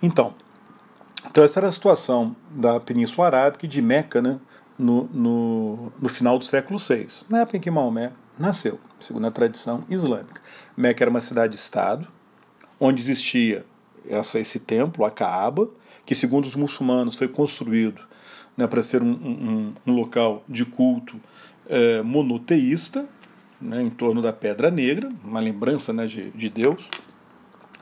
Então essa era a situação da Península Arábica e de Meca, né, no final do século VI, na época em que Maomé nasceu, segundo a tradição islâmica. Meca era uma cidade-estado, onde existia esse templo, a Kaaba, que segundo os muçulmanos foi construído, né, para ser um local de culto monoteísta, né, em torno da Pedra Negra, uma lembrança, né, de Deus,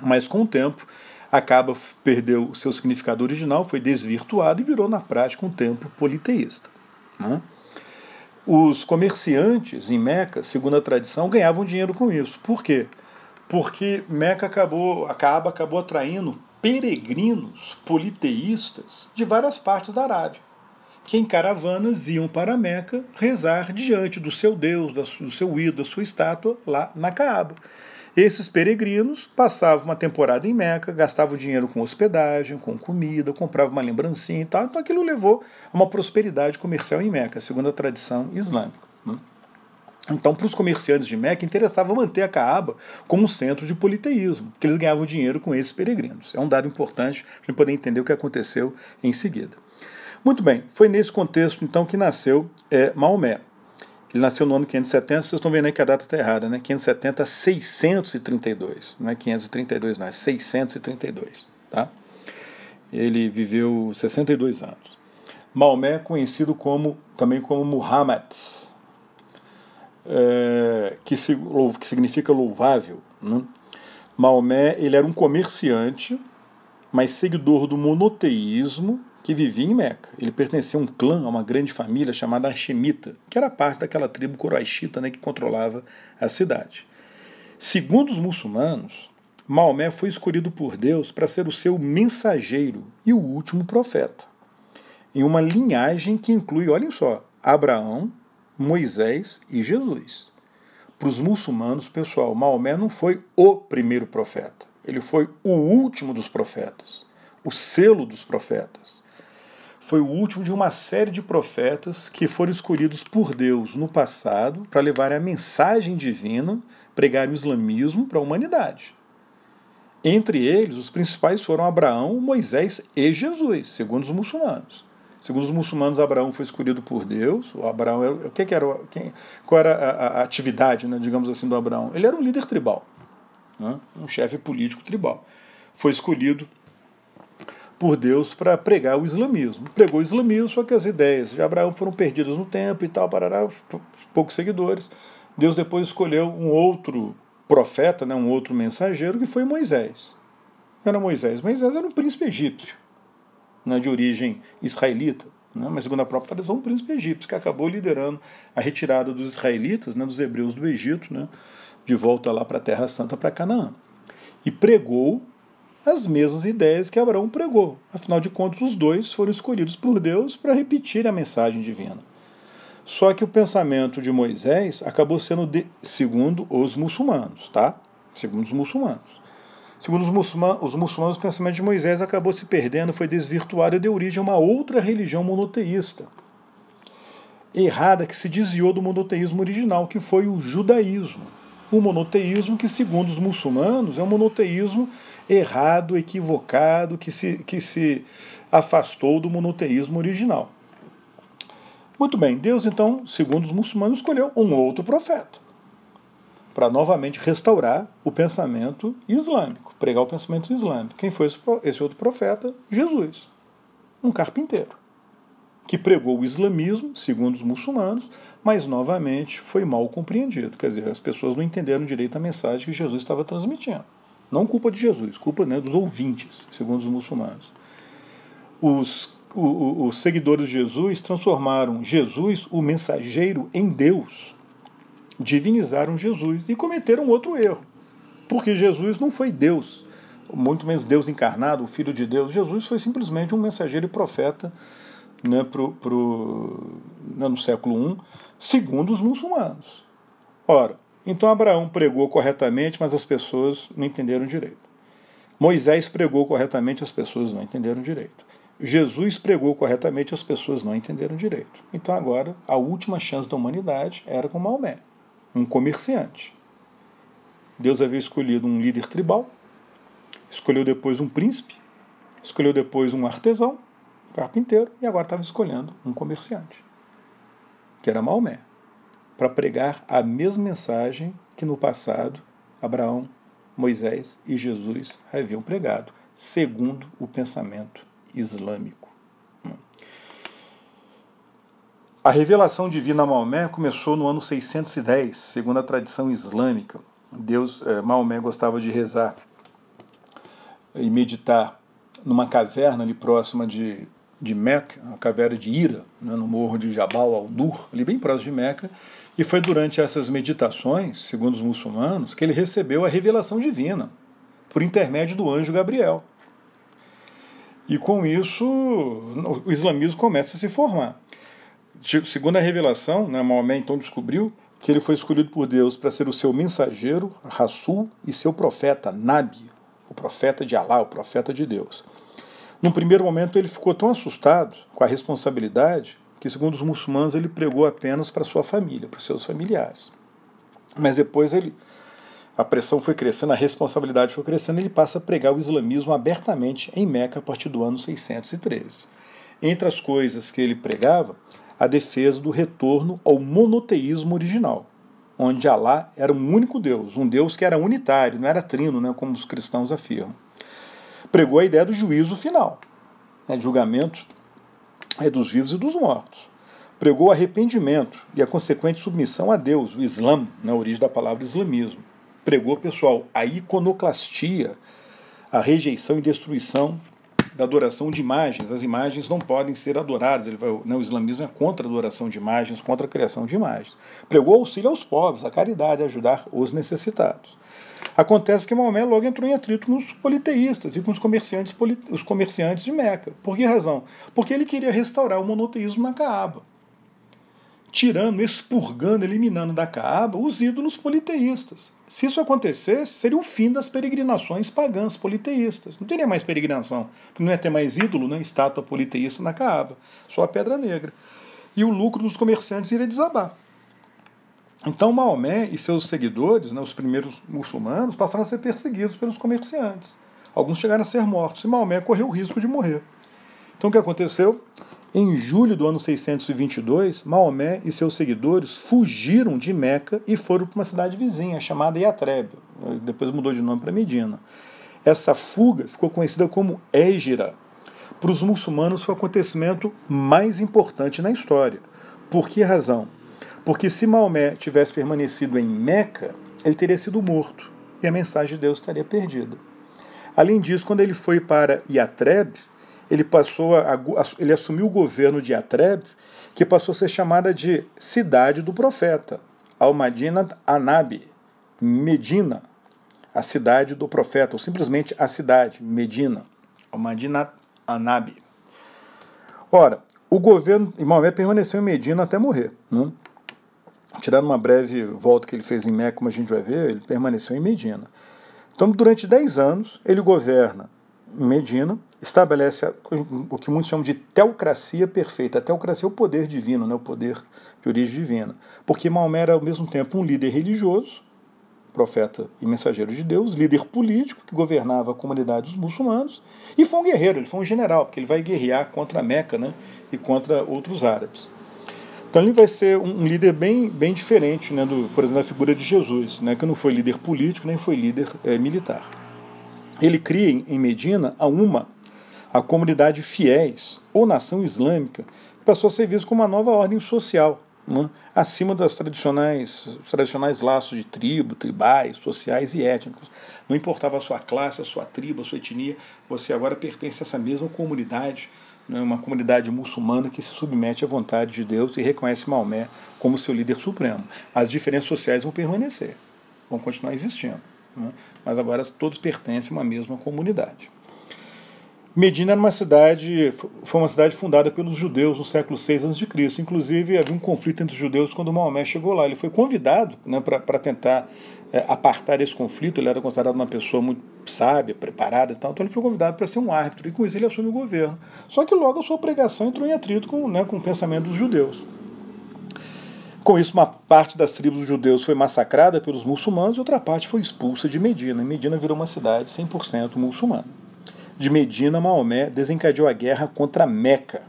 mas com o tempo a Kaaba perdeu o seu significado original, foi desvirtuado e virou na prática um templo politeísta, né? Os comerciantes em Meca, segundo a tradição, ganhavam dinheiro com isso. Por quê? Porque a Kaaba acabou atraindo peregrinos politeístas de várias partes da Arábia, que em caravanas iam para Meca rezar diante do seu Deus, do seu ídolo, da sua estátua, lá na Kaaba. Esses peregrinos passavam uma temporada em Meca, gastavam dinheiro com hospedagem, com comida, compravam uma lembrancinha e tal. Então aquilo levou a uma prosperidade comercial em Meca, segundo a tradição islâmica, né? Então, para os comerciantes de Meca, interessava manter a Kaaba como um centro de politeísmo, porque eles ganhavam dinheiro com esses peregrinos. É um dado importante para a gente poder entender o que aconteceu em seguida. Muito bem, foi nesse contexto, então, que nasceu Maomé. Ele nasceu no ano 570, vocês estão vendo aí que a data está errada, né? 570 a 632. Não é 532, não, é 632. Tá? Ele viveu 62 anos. Maomé é conhecido também como Muhammad, que significa louvável, né? Maomé ele era um comerciante, mas seguidor do monoteísmo, que vivia em Meca. Ele pertencia a um clã, a uma grande família chamada Hashemita, que era parte daquela tribo coroaxita, né, que controlava a cidade. Segundo os muçulmanos, Maomé foi escolhido por Deus para ser o seu mensageiro e o último profeta, em uma linhagem que inclui, olhem só, Abraão, Moisés e Jesus. Para os muçulmanos, pessoal, Maomé não foi o primeiro profeta, ele foi o último dos profetas, o selo dos profetas. Foi o último de uma série de profetas que foram escolhidos por Deus no passado para levarem a mensagem divina, pregarem o islamismo para a humanidade. Entre eles, os principais foram Abraão, Moisés e Jesus, segundo os muçulmanos. Segundo os muçulmanos, Abraão foi escolhido por Deus. O Abraão, qual era a atividade, né, digamos assim, do Abraão? Ele era um líder tribal, né, um chefe político tribal. Foi escolhido por Deus para pregar o islamismo. Pregou o islamismo, só que as ideias de Abraão foram perdidas no tempo e tal, parará, poucos seguidores. Deus depois escolheu um outro profeta, né, um outro mensageiro, que foi Moisés. Era Moisés. Moisés era um príncipe egípcio, né, de origem israelita, né, mas segundo a própria tradição, um príncipe egípcio, que acabou liderando a retirada dos israelitas, né, dos hebreus do Egito, né, de volta lá para a Terra Santa, para Canaã. E pregou as mesmas ideias que Abraão pregou. Afinal de contas, os dois foram escolhidos por Deus para repetir a mensagem divina. Só que o pensamento de Moisés acabou sendo, segundo os muçulmanos, tá? Segundo os muçulmanos. Segundo os muçulmanos, o pensamento de Moisés acabou se perdendo, foi desvirtuado e deu origem a uma outra religião monoteísta, errada, que se desviou do monoteísmo original, que foi o judaísmo. O monoteísmo que, segundo os muçulmanos, é um monoteísmo errado, equivocado, que se afastou do monoteísmo original. Muito bem, Deus então, segundo os muçulmanos, escolheu um outro profeta para novamente restaurar o pensamento islâmico, pregar o pensamento islâmico. Quem foi esse outro profeta? Jesus, um carpinteiro, que pregou o islamismo, segundo os muçulmanos, mas novamente foi mal compreendido. Quer dizer, as pessoas não entenderam direito a mensagem que Jesus estava transmitindo. Não culpa de Jesus, culpa, né, dos ouvintes, segundo os muçulmanos. Os seguidores de Jesus transformaram Jesus, o mensageiro, em Deus. Divinizaram Jesus e cometeram outro erro. Porque Jesus não foi Deus, muito menos Deus encarnado, o Filho de Deus. Jesus foi simplesmente um mensageiro e profeta, né, no século I, segundo os muçulmanos. Ora, então Abraão pregou corretamente, mas as pessoas não entenderam direito. Moisés pregou corretamente, as pessoas não entenderam direito. Jesus pregou corretamente, as pessoas não entenderam direito. Então agora, a última chance da humanidade era com Maomé, um comerciante. Deus havia escolhido um líder tribal, escolheu depois um príncipe, escolheu depois um artesão, um carpinteiro, e agora estava escolhendo um comerciante, que era Maomé, para pregar a mesma mensagem que no passado Abraão, Moisés e Jesus haviam pregado, segundo o pensamento islâmico. A revelação divina a Maomé começou no ano 610, segundo a tradição islâmica. Maomé gostava de rezar e meditar numa caverna ali próxima de Meca, a caverna de Hira, né, no morro de Jabal al-Nur, ali bem próximo de Meca, e foi durante essas meditações, segundo os muçulmanos, que ele recebeu a revelação divina, por intermédio do anjo Gabriel. E com isso, o islamismo começa a se formar. Segundo a revelação, né, Maomé então descobriu que ele foi escolhido por Deus para ser o seu mensageiro, Rasul, e seu profeta, Nabi, o profeta de Alá, o profeta de Deus. Num primeiro momento ele ficou tão assustado com a responsabilidade que, segundo os muçulmanos, ele pregou apenas para sua família, para os seus familiares. Mas depois a pressão foi crescendo, a responsabilidade foi crescendo, e ele passa a pregar o islamismo abertamente em Meca a partir do ano 613. Entre as coisas que ele pregava, a defesa do retorno ao monoteísmo original, onde Alá era um único Deus, um Deus que era unitário, não era trino, né, como os cristãos afirmam. Pregou a ideia do juízo final, né, julgamento dos vivos e dos mortos. Pregou o arrependimento e a consequente submissão a Deus, o Islã, na origem da palavra islamismo. Pregou, pessoal, a iconoclastia, a rejeição e destruição da adoração de imagens. As imagens não podem ser adoradas. O islamismo é contra a adoração de imagens, contra a criação de imagens. Pregou auxílio aos pobres, a caridade, ajudar os necessitados. Acontece que Maomé logo entrou em atrito com os politeístas e com os comerciantes de Meca. Por que razão? Porque ele queria restaurar o monoteísmo na Caaba, tirando, expurgando, eliminando da Caaba os ídolos politeístas. Se isso acontecesse, seria o fim das peregrinações pagãs politeístas. Não teria mais peregrinação, não ia ter mais ídolo, né, estátua politeísta na Caaba, só a Pedra Negra. E o lucro dos comerciantes iria desabar. Então Maomé e seus seguidores, né, os primeiros muçulmanos, passaram a ser perseguidos pelos comerciantes. Alguns chegaram a ser mortos, e Maomé correu o risco de morrer. Então o que aconteceu? Em julho do ano 622, Maomé e seus seguidores fugiram de Meca e foram para uma cidade vizinha, chamada Yatreb. Depois mudou de nome para Medina. Essa fuga ficou conhecida como Hégira. Para os muçulmanos foi o acontecimento mais importante na história. Por que razão? Porque se Maomé tivesse permanecido em Meca, ele teria sido morto e a mensagem de Deus estaria perdida. Além disso, quando ele foi para Yatreb, ele assumiu o governo de Yatreb, que passou a ser chamada de Cidade do Profeta, Al-Madinat Anabi, Medina, a cidade do profeta, ou simplesmente a cidade, Medina, Al-Madinat Anabi. Ora, o governo de Maomé permaneceu em Medina até morrer, né? Tirando uma breve volta que ele fez em Meca, como a gente vai ver, ele permaneceu em Medina. Então, durante 10 anos, ele governa Medina, estabelece o que muitos chamam de teocracia perfeita. A teocracia é o poder divino, né? O poder de origem divina. Porque Maomé era, ao mesmo tempo, um líder religioso, profeta e mensageiro de Deus, líder político, que governava a comunidade dos muçulmanos, e foi um guerreiro, ele foi um general, porque ele vai guerrear contra a Meca, né? E contra outros árabes. Então ele vai ser um líder bem diferente, né, por exemplo, da figura de Jesus, né, que não foi líder político, nem foi líder militar. Ele cria em Medina a comunidade fiéis, ou nação islâmica, que passou a ser vista como uma nova ordem social, né, acima dos tradicionais laços de tribais, sociais e étnicos. Não importava a sua classe, a sua tribo, a sua etnia, você agora pertence a essa mesma comunidade, uma comunidade muçulmana que se submete à vontade de Deus e reconhece Maomé como seu líder supremo. As diferenças sociais vão permanecer, vão continuar existindo, né? Mas agora todos pertencem a uma mesma comunidade. Medina era foi uma cidade fundada pelos judeus no século VI a.C. Inclusive havia um conflito entre os judeus quando Maomé chegou lá. Ele foi convidado, né, para tentar apartar esse conflito. Ele era considerado uma pessoa muito sábia, preparada e tal, então ele foi convidado para ser um árbitro, e com isso ele assume o governo. Só que logo a sua pregação entrou em atrito com o pensamento dos judeus. Com isso, uma parte das tribos dos judeus foi massacrada pelos muçulmanos e outra parte foi expulsa de Medina. E Medina virou uma cidade 100% muçulmana. de Medina, Maomé desencadeou a guerra contra Meca.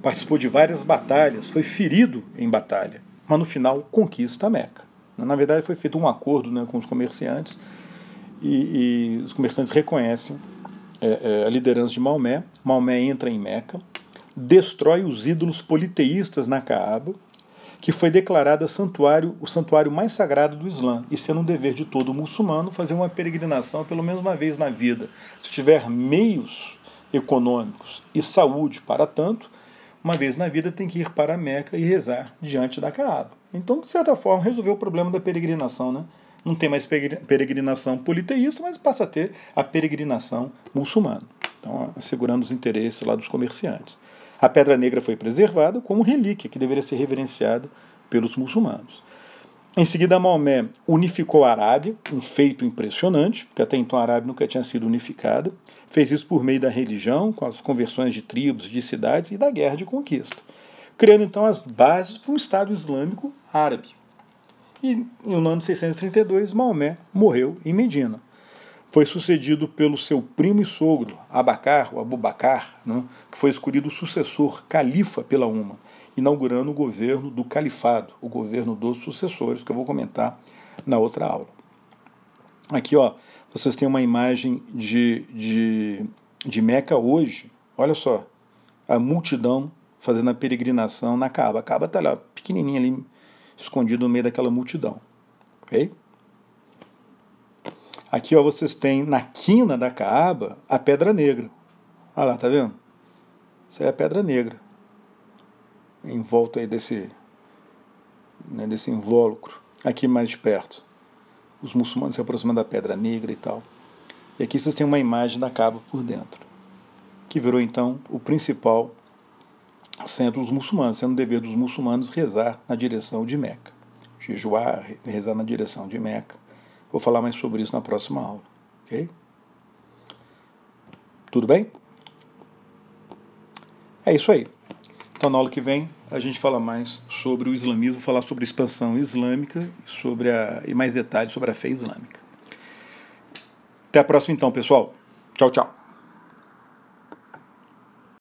Participou de várias batalhas, foi ferido em batalha, mas no final conquista a Meca. Na verdade foi feito um acordo, né, com os comerciantes e os comerciantes reconhecem a liderança de Maomé. Maomé entra em Meca, destrói os ídolos politeístas na Caaba, que foi declarada o santuário mais sagrado do Islã, e sendo um dever de todo muçulmano fazer uma peregrinação pelo menos uma vez na vida. Se tiver meios econômicos e saúde para tanto, uma vez na vida tem que ir para a Meca e rezar diante da Caaba. Então, de certa forma, resolveu o problema da peregrinação, né? Não tem mais peregrinação politeísta, mas passa a ter a peregrinação muçulmana. Então, assegurando os interesses lá dos comerciantes. A Pedra Negra foi preservada como relíquia que deveria ser reverenciada pelos muçulmanos. Em seguida, Maomé unificou a Arábia, um feito impressionante, porque até então a Arábia nunca tinha sido unificada. Fez isso por meio da religião, com as conversões de tribos, de cidades e da guerra de conquista, criando então as bases para um Estado Islâmico árabe. E no ano de 632, Maomé morreu em Medina. Foi sucedido pelo seu primo e sogro, Abu Bakr, né, que foi escolhido sucessor califa pela Umma, inaugurando o governo do califado, o governo dos sucessores, que eu vou comentar na outra aula. Aqui, ó, vocês têm uma imagem de Meca hoje. Olha só, a multidão fazendo a peregrinação na Caaba. A Caaba está lá, pequenininha ali, escondida no meio daquela multidão. Ok? Aqui, ó, vocês têm na quina da Caaba a Pedra Negra. Olha lá, tá vendo? Isso é a Pedra Negra. Em volta aí desse invólucro. Aqui mais de perto. Os muçulmanos se aproximam da Pedra Negra e tal. E aqui vocês têm uma imagem da Caaba por dentro, que virou então o principal centro dos muçulmanos, sendo o dever dos muçulmanos rezar na direção de Meca. Jejuar, rezar na direção de Meca. Vou falar mais sobre isso na próxima aula. Ok? Tudo bem? É isso aí. Então, na aula que vem, a gente fala mais sobre o islamismo, falar sobre a expansão islâmica e mais detalhes sobre a fé islâmica. Até a próxima, então, pessoal. Tchau, tchau.